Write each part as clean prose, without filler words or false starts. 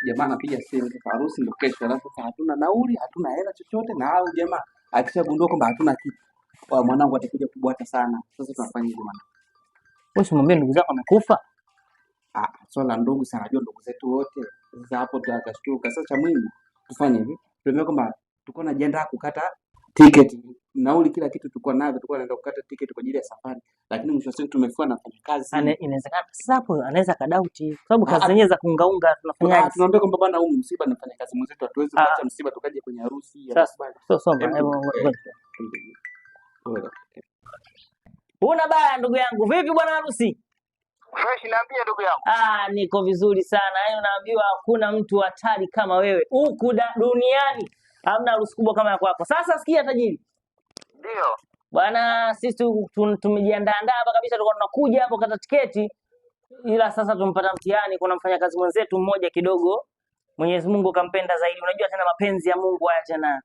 jamaa anapiga simu kwa harusi ndio kesho, alafu sasa hatuna nauli, hatuna hela chochote, na hao jamaa akishagundua kwamba hatuna kitu, kwa mwanangu atakuja kubwata sana. Sasa tunafanya hivi mwana. Wewe umwambie ndugu zako amekufa? Swala ndugu sana, najua ndugu zetu wote. Sasa hapo tutashtuka. Sasa cha muhimu tufanye hivi. Tumeona kwamba tulikuwa tunajiandaa kukata tiketi, nauli, kila kitu tulikuwa navyo, tulikuwa tunaenda kukata tiketi kwa ajili ya safari. Lakini mwisho wa siku tumefua na fanya kazi. Inawezekana sasa hapo anaweza kadauti. Kwa sababu kazi zenyewe za kuungaunga tunafanyaje? Tunaambia kwamba bwana, huu msiba nafanya kazi mwenzetu, hatuwezi kuacha msiba tukaje kwenye harusi ya bwana. Una baya ndugu yangu. Vipi bwana harusi? Fresh, niambie ndugu yangu. Niko vizuri sana. Yaani unaambiwa hakuna mtu hatari kama wewe. Huku duniani hamna harusi kubwa kama ya kwako. Sasa sikia tajiri. Ndio. Bwana sisi tumejiandaa hapa kabisa, tulikuwa tunakuja hapo kata tiketi. Ila sasa tumpata mtihani, kuna mfanyakazi mwenzetu mmoja kidogo Mwenyezi Mungu kampenda zaidi. Unajua tena mapenzi ya Mungu haya tena.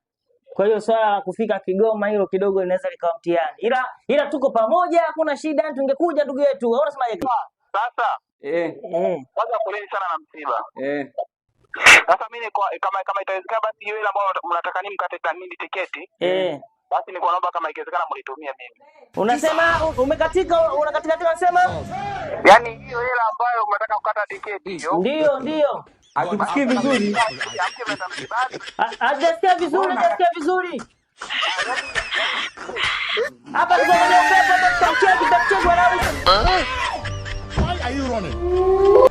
Kwa hiyo swala la kufika Kigoma hilo kidogo linaweza likawa mtihani. Ila tuko pamoja, hakuna shida, tungekuja ndugu yetu. Wewe unasemaje? Sasa kwanza poleni sana na msiba. Sasa mimi kama itawezekana basi hiyo ile ambayo mnataka nini mkate nini tiketi? Basi nilikuwa naomba kama ikiwezekana mlitumia mimi. Unasema umekatika, unakatika unasema? Yaani hiyo ile ambayo mnataka kukata tiketi hiyo. Ndio. Hatusikii vizuri. Hajasikia vizuri. Hapa ndio ndio pepo, tutacheki wala. Why are you running?